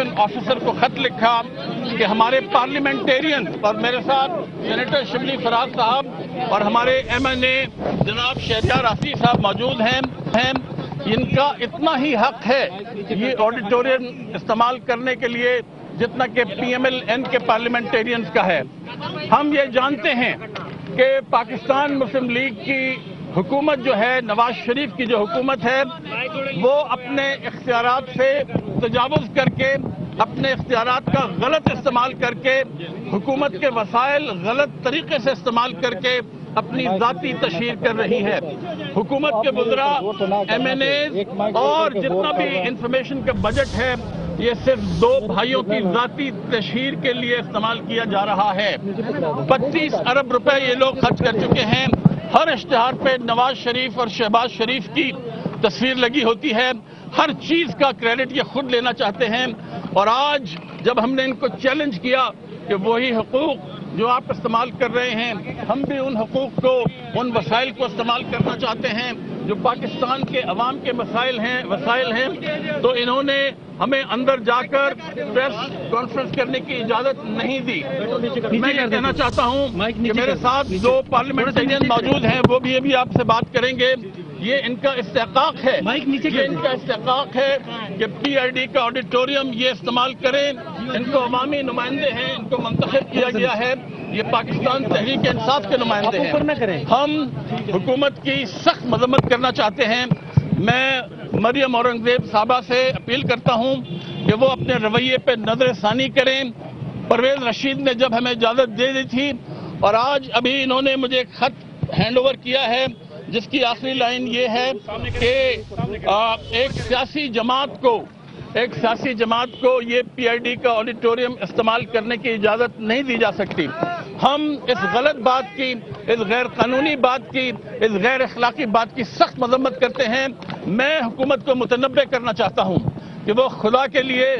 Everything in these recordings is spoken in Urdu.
الیکشن آفیسر کو خط لکھا کہ ہمارے پارلیمنٹیرین اور میرے ساتھ سینیٹر شبلی فراز صاحب اور ہمارے ایم این اے جناب شہریار آصف صاحب موجود ہیں، ان کا اتنا ہی حق ہے یہ آڈیٹوریم استعمال کرنے کے لیے جتنا کہ پی ایم ایل این کے پارلیمنٹیرینز کا ہے۔ ہم یہ جانتے ہیں کہ پاکستان مسلم لیگ کی حکومت جو ہے، نواز شریف کی جو حکومت ہے، وہ اپنے اختیارات سے تجاوز کر کے، اپنے اختیارات کا غلط استعمال کر کے، حکومت کے وسائل غلط طریقے سے استعمال کر کے اپنی ذاتی تشہیر کر رہی ہے۔ حکومت کے وزراء، ایم این اے اور جتنا بھی انفارمیشن کا بجٹ ہے، یہ صرف دو بھائیوں کی ذاتی تشہیر کے لیے استعمال کیا جا رہا ہے۔ 25 ارب روپے یہ لوگ خرچ کر چکے ہیں۔ ہر اشتہار پہ نواز شریف اور شہباز شریف کی تصویر لگی ہوتی ہے۔ ہر چیز کا کریڈٹ یہ خود لینا چاہتے ہیں، اور آج جب ہم نے ان کو چیلنج کیا کہ وہی حقوق جو آپ استعمال کر رہے ہیں، ہم بھی ان حقوق کو، ان وسائل کو استعمال کرنا چاہتے ہیں جو پاکستان کے عوام کے وسائل ہیں، تو انہوں نے ہمیں اندر جا کر پریس کانفرنس کرنے کی اجازت نہیں دی۔ میں یہ کہنا چاہتا ہوں کہ میرے ساتھ دو پارلیمنٹیرین موجود ہیں، وہ بھی ابھی آپ سے بات کریں گے۔ یہ ان کا استحقاق ہے، کہ پی آئی ڈی کا آڈیٹوریم یہ استعمال کریں۔ ان کو عوامی نمائندے ہیں، ان کو منتخب کیا گیا ہے، یہ پاکستان تحریک انصاف کے نمائندے ہیں۔ ہم حکومت کی سخت مذمت کرنا چاہتے ہیں۔ میں مریم اورنگزیب صاحبہ سے اپیل کرتا ہوں کہ وہ اپنے رویے پہ نظر ثانی کریں۔ پرویز رشید نے جب ہمیں اجازت دے دی تھی، اور آج ابھی انہوں نے مجھے ایک خط ہینڈ اوور کیا ہے جس کی آخری لائن یہ ہے کہ ایک سیاسی جماعت کو یہ پی آئی ڈی کا آڈیٹوریم استعمال کرنے کی اجازت نہیں دی جا سکتی۔ ہم اس غلط بات کی، اس غیر قانونی بات کی، اس غیر اخلاقی بات کی سخت مذمت کرتے ہیں۔ میں حکومت کو متنبہ کرنا چاہتا ہوں کہ وہ خدا کے لیے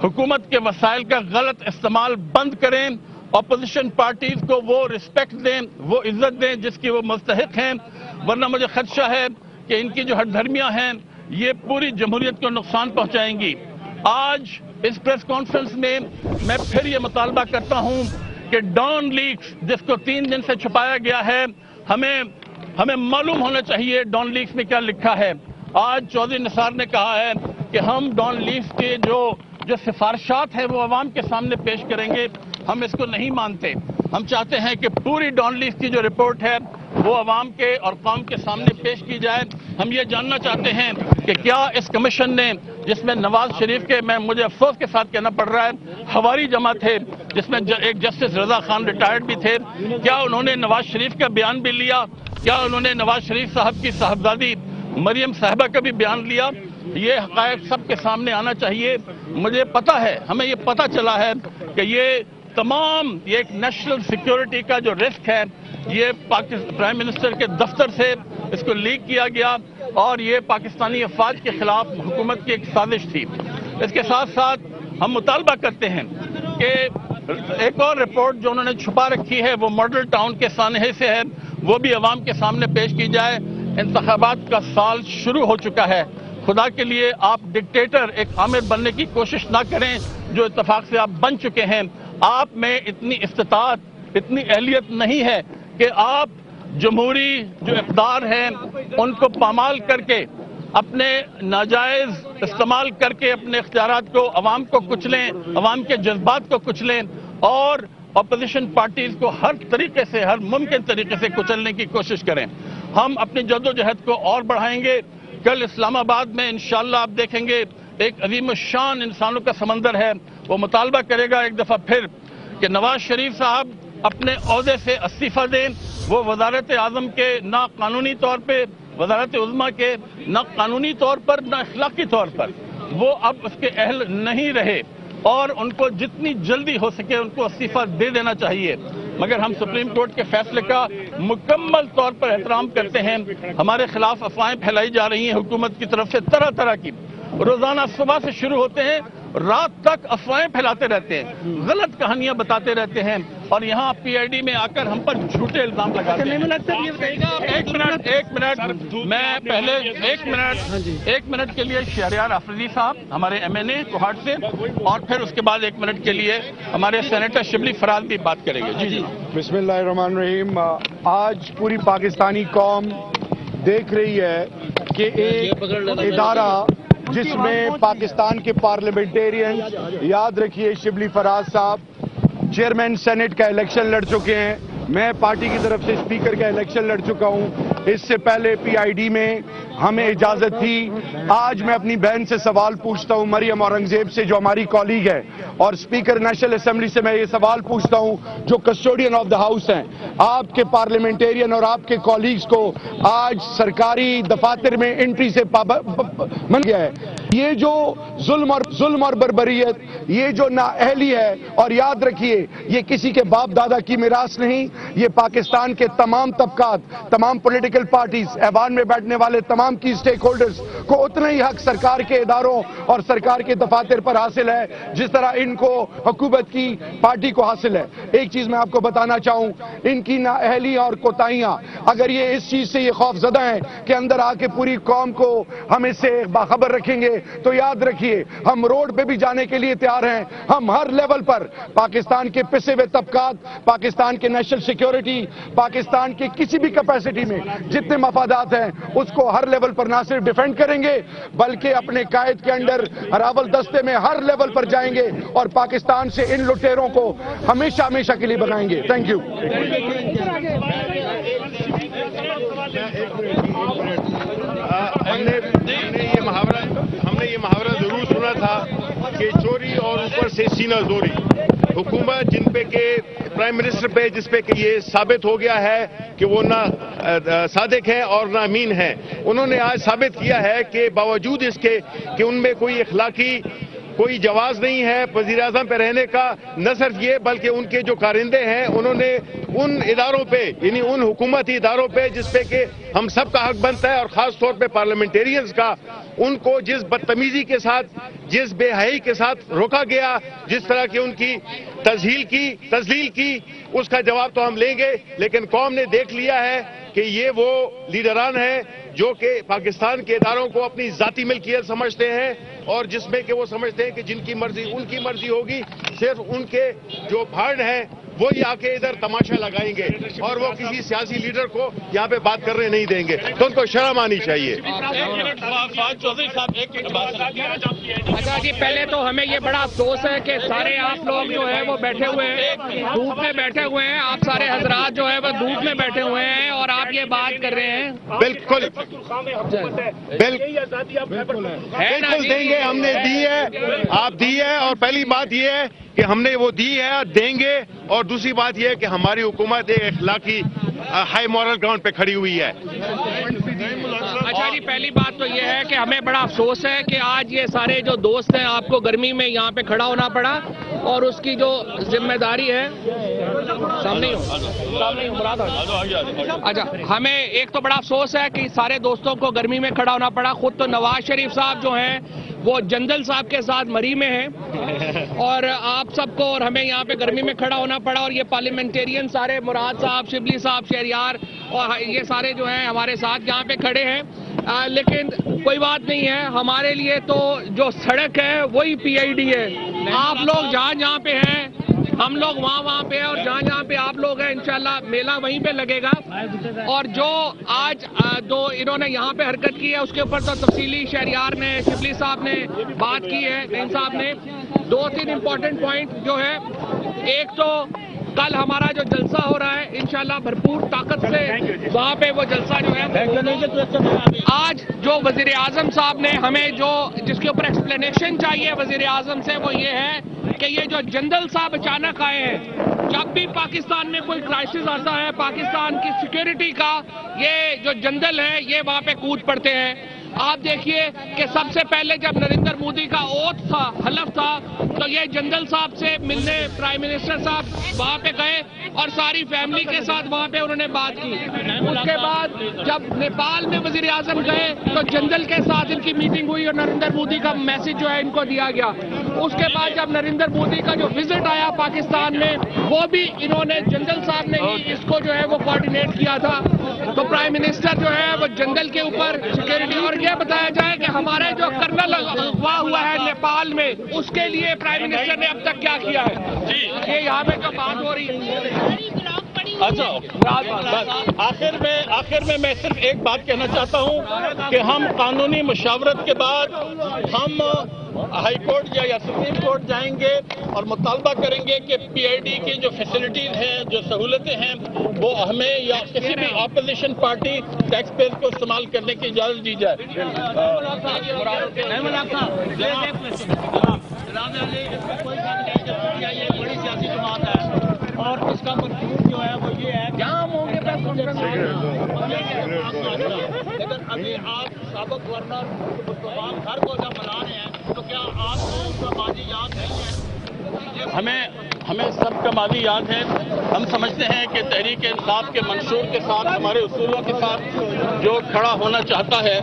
حکومت کے وسائل کا غلط استعمال بند کریں، اپوزیشن پارٹیز کو وہ رسپیکٹ دیں، وہ عزت دیں جس کی وہ مستحق ہیں، ورنہ مجھے خدشہ ہے کہ ان کی جو ہٹ دھرمیاں ہیں یہ پوری جمہوریت کو نقصان پہنچائیں گی۔ آج اس پریس کانفرنس میں میں پھر یہ مطالبہ کرتا ہوں کہ ڈان لیکس جس کو 3 دن سے چھپایا گیا ہے، ہمیں معلوم ہونا چاہیے ڈان لیکس میں کیا لکھا ہے۔ آج چودھری نثار نے کہا ہے کہ ہم ڈان لیکس کے جو سفارشات ہیں وہ عوام کے سامنے پیش کریں گے۔ ہم اس کو نہیں مانتے۔ ہم چاہتے ہیں کہ پوری ڈان لیکس کی جو رپورٹ ہے وہ عوام کے اور قوم کے سامنے پیش کی جائے۔ ہم یہ جاننا چاہتے ہیں کہ کیا اس کمیشن نے، جس میں نواز شریف کے، مجھے افسوس کے ساتھ کہنا پڑ رہا ہے، ہواری جمع تھے جس میں ایک جسٹس رضا خان ریٹائرڈ بھی تھے، کیا انہوں نے نواز شریف کا بیان بھی لیا؟ کیا انہوں نے نواز شریف صاحب کی صاحبزادی مریم صاحبہ کا بھی بیان لیا؟ یہ حقائق سب کے سامنے آنا چاہیے۔ مجھے پتا ہے، ہمیں یہ پتا چلا ہے کہ یہ ایک نیشنل سیکیورٹی کا جو رسک ہے، یہ پرائم منسٹر کے دفتر سے اس کو لیک کیا گیا، اور یہ پاکستانی افواج کے خلاف حکومت کی ایک سازش تھی۔ اس کے ساتھ ساتھ ہم مطالبہ کرتے ہیں کہ ایک اور رپورٹ جو انہوں نے چھپا رکھی ہے وہ ماڈل ٹاؤن کے سانحے سے ہے، وہ بھی عوام کے سامنے پیش کی جائے۔ انتخابات کا سال شروع ہو چکا ہے۔ خدا کے لیے آپ ڈکٹیٹر، ایک آمر بننے کی کوشش نہ کریں جو اتفاق سے آپ بن چکے ہیں۔ آپ میں اتنی استطاعت، اتنی اہلیت نہیں ہے کہ آپ جمہوری جو اقدار ہیں ان کو پامال کر کے، اپنے ناجائز استعمال کر کے اپنے اختیارات کو عوام کو کچلیں، عوام کے جذبات کو کچلیں، اور اپوزیشن پارٹیز کو ہر طریقے سے، ہر ممکن طریقے سے کچلنے کی کوشش کریں۔ ہم اپنی جدوجہد کو اور بڑھائیں گے۔ کل اسلام آباد میں انشاءاللہ آپ دیکھیں گے ایک عظیم الشان انسانوں کا سمندر ہے، وہ مطالبہ کرے گا ایک دفعہ پھر کہ نواز شریف صاحب اپنے عہدے سے استعفیٰ دیں۔ وہ وزارت اعظم کے نہ قانونی طور پہ، وزارت عظمیٰ کے نہ قانونی طور پر، نہ اخلاقی طور پر وہ اب اس کے اہل نہیں رہے، اور ان کو جتنی جلدی ہو سکے ان کو استعفیٰ دے دینا چاہیے۔ مگر ہم سپریم کورٹ کے فیصلے کا مکمل طور پر احترام کرتے ہیں۔ ہمارے خلاف افواہیں پھیلائی جا رہی ہیں حکومت کی طرف سے، طرح طرح کی، روزانہ صبح سے شروع ہوتے ہیں رات تک افواہیں پھیلاتے رہتے ہیں، غلط کہانیاں بتاتے رہتے ہیں اور یہاں PID میں آ کر ہم پر جھوٹے الزام لگاتے ہیں۔ ایک منٹ میں پہلے ایک منٹ کے لیے شہریار آفریدی صاحب ہمارے MNA کوہاٹ سے، اور پھر اس کے بعد 1 منٹ کے لیے ہمارے سینیٹر شبلی فراز بھی بات کریں گے۔ جی بسم اللہ الرحمن الرحیم۔ آج پوری پاکستانی قوم دیکھ رہی ہے کہ ایک ادارہ جس میں پاکستان کے پارلیمنٹیرین، یاد رکھیے شبلی فراز صاحب چیئرمین سینٹ کا الیکشن لڑ چکے ہیں، میں پارٹی کی طرف سے اسپیکر کا الیکشن لڑ چکا ہوں، اس سے پہلے PID میں ہمیں اجازت تھی۔ آج میں اپنی بہن سے سوال پوچھتا ہوں، مریم اورنگزیب سے جو ہماری کالیگ ہے، اور اسپیکر نیشنل اسمبلی سے میں یہ سوال پوچھتا ہوں جو کسٹوڈین آف دا ہاؤس ہیں، آپ کے پارلیمنٹیرین اور آپ کے کالیگز کو آج سرکاری دفاتر میں انٹری سے من گیا ہے۔ یہ جو ظلم اور بربریت، یہ جو نااہلی ہے، اور یاد رکھیے یہ کسی کے باپ دادا کی میراث نہیں، یہ پاکستان کے تمام طبقات، تمام پولیٹیکل پارٹیز، ایوان میں بیٹھنے والے تمام کی سٹیک ہولڈرز کو اتنا ہی حق سرکار کے اداروں اور سرکار کے دفاتر پر حاصل ہے جس طرح ان کو حکومت کی پارٹی کو حاصل ہے۔ ایک چیز میں آپ کو بتانا چاہوں، ان کی نااہلی اور کوتاہیاں، اگر یہ اس چیز سے یہ خوف زدہ ہیں کہ اندر آ کے پوری قوم کو ہم اس سے باخبر رکھیں گے، تو یاد رکھیے ہم روڈ پہ بھی جانے کے لیے تیار ہیں۔ ہم ہر لیول پر پاکستان کے پسے ہوئے طبقات، پاکستان کے نیشنل سیکیورٹی، پاکستان کے کسی بھی کیپیسٹی میں جتنے مفادات ہیں اس کو ہر لیول پر نہ صرف ڈیفینڈ کریں گے بلکہ اپنے قائد کے انڈر راول دستے میں ہر لیول پر جائیں گے اور پاکستان سے ان لٹیروں کو ہمیشہ ہمیشہ کے لیے بھگائیں گے۔ Thank you. ہم نے یہ محاورہ ضرور سنا تھا کہ چوری اور اوپر سے سینہ زوری، حکومت جن پہ کہ پرائم منسٹر پہ جس پہ کہ یہ ثابت ہو گیا ہے کہ وہ نہ صادق ہے اور نہ امین ہے، انہوں نے آج ثابت کیا ہے کہ باوجود اس کے کہ ان میں کوئی اخلاقی کوئی جواز نہیں ہے وزیر اعظم پہ رہنے کا، نہ صرف یہ بلکہ ان کے جو کارندے ہیں انہوں نے ان اداروں پہ، یعنی ان حکومتی اداروں پہ جس پہ کہ ہم سب کا حق بنتا ہے اور خاص طور پہ پارلیمنٹیرینز کا، ان کو جس بدتمیزی کے ساتھ، جس بے حیائی کے ساتھ روکا گیا، جس طرح کی ان کی تذلیل کی، اس کا جواب تو ہم لیں گے، لیکن قوم نے دیکھ لیا ہے کہ یہ وہ لیڈران ہیں جو کہ پاکستان کے اداروں کو اپنی ذاتی ملکیت سمجھتے ہیں اور جس میں کہ وہ سمجھتے ہیں کہ جن کی مرضی ان کی مرضی ہوگی، صرف ان کے جو بھاڑ ہیں وہی آ کے ادھر تماشا لگائیں گے اور وہ کسی سیاسی لیڈر کو یہاں پہ بات کرنے نہیں دیں گے، تو ان کو شرم آنی چاہیے۔ اچھا جی، پہلے تو ہمیں یہ بڑا افسوس ہے کہ سارے آپ لوگ جو ہے وہ بیٹھے ہوئے ہیں، دھوپ میں بیٹھے ہوئے ہیں، آپ سارے حضرات جو ہے وہ دھوپ میں بیٹھے ہوئے ہیں اور آپ یہ بات کر رہے ہیں۔ بالکل دیں گے، ہم نے دی ہے، آپ دی ہے، اور پہلی بات یہ ہے کہ ہم نے وہ دی ہے، دیں گے، اور دوسری بات یہ ہے کہ ہماری حکومت ایک اخلاقی ہائی مورل گراؤنڈ پہ کھڑی ہوئی ہے۔ اچھا جی، پہلی بات تو یہ ہے کہ ہمیں بڑا افسوس ہے کہ آج یہ سارے جو دوست ہیں آپ کو گرمی میں یہاں پہ کھڑا ہونا پڑا، اور اس کی جو ذمہ داری ہے سامنے اچھا، ہمیں ایک تو بڑا افسوس ہے کہ سارے دوستوں کو گرمی میں کھڑا ہونا پڑا۔ خود تو نواز شریف صاحب جو ہیں وہ جندل صاحب کے ساتھ مری میں ہیں، اور آپ سب کو اور ہمیں یہاں پہ گرمی میں کھڑا ہونا پڑا، اور یہ پارلیمنٹیرین سارے مراد صاحب، شبلی صاحب، شہریار اور یہ سارے جو ہیں ہمارے ساتھ یہاں پہ کھڑے ہیں۔ لیکن کوئی بات نہیں ہے، ہمارے لیے تو جو سڑک ہے وہی PID ہے۔ آپ لوگ جہاں جہاں پہ ہیں، ہم لوگ وہاں پہ ہیں، اور جہاں جہاں پہ آپ لوگ ہیں انشاءاللہ میلہ وہیں پہ لگے گا۔ اور جو آج انہوں نے یہاں پہ حرکت کی ہے اس کے اوپر تو تفصیلی شہریار نے، شبلی صاحب نے بات کی ہے، نعیم صاحب نے 2-3 امپورٹنٹ پوائنٹ جو ہے، ایک تو کل ہمارا جو جلسہ ہو رہا ہے انشاءاللہ بھرپور طاقت سے وہاں پہ وہ جلسہ جو ہے، آج جو وزیر اعظم صاحب نے ہمیں جس کے اوپر ایکسپلینیشن چاہیے وزیر اعظم سے، وہ یہ ہے کہ یہ جو جنرل صاحب اچانک آئے ہیں، جب بھی پاکستان میں کوئی کرائسس آتا ہے پاکستان کی سیکیورٹی کا، یہ جو جنرل ہے یہ وہاں پہ کود پڑتے ہیں۔ آپ دیکھیے کہ سب سے پہلے جب نریندر مودی کا اوتھ تھا، حلف تھا، تو یہ جنرل صاحب سے ملنے پرائم منسٹر صاحب وہاں پہ گئے اور ساری فیملی کے ساتھ وہاں پہ انہوں نے بات کی. اس کے بعد جب نیپال میں وزیر اعظم گئے تو جنرل کے ساتھ ان کی میٹنگ ہوئی اور نریندر مودی کا میسج جو ہے ان کو دیا گیا. اس کے بعد جب نریندر مودی کا جو وزٹ آیا پاکستان میں وہ بھی انہوں نے جنرل صاحب نے ہی اس کو جو ہے وہ کوارڈینیٹ کیا تھا. تو پرائم منسٹر جو ہے وہ جنگل کے اوپر سیکورٹی. اور یہ بتایا جائے کہ ہمارے جو کرنل اغوا ہوا ہے نیپال میں اس کے لیے پرائم منسٹر نے اب تک کیا کیا ہے. یہ یہاں پہ جو بات ہو رہی ہے. اچھا آخر میں صرف ایک بات کہنا چاہتا ہوں کہ ہم قانونی مشاورت کے بعد ہم ہائی کورٹ یا سپریم کورٹ جائیں گے اور مطالبہ کریں گے کہ پی آئی ڈی کی جو فیسلٹیز ہیں جو سہولتیں ہیں وہ ہمیں یا کسی بھی اپوزیشن پارٹی ٹیکس پیئر کو استعمال کرنے کی اجازت دی جائے. بڑی سیاسی جماعت ہے اور اس کا منشور جو ہے وہ یہ ہے کہ ہم ہوں گے لیکن ابھی آپ سابق گورنر مصطفیٰ گھر کو جب بنا رہے ہیں تو کیا آپ کو اس کا ماضی یاد نہیں ہے؟ ہمیں سب کا ماضی یاد ہے. ہم سمجھتے ہیں کہ تحریک انصاف کے منشور کے ساتھ ہمارے اصولوں کے ساتھ جو کھڑا ہونا چاہتا ہے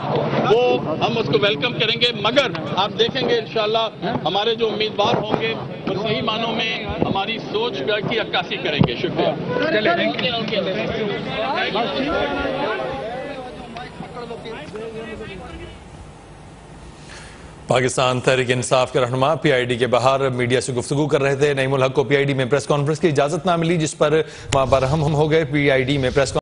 وہ ہم اس کو ویلکم کریں گے. مگر آپ دیکھیں گے انشاءاللہ ہمارے جو امیدوار ہوں گے وہ صحیح معنوں میں ہماری سوچ کی عکاسی کریں گے. شکریہ. پاکستان تحریک انصاف کے رہنما پی آئی ڈی کے باہر میڈیا سے گفتگو کر رہے تھے. نعیم الحق کو پی آئی ڈی میں پریس کانفرنس کی اجازت نہ ملی جس پر وہاں برہم ہو گئے. پی آئی ڈی میں پریس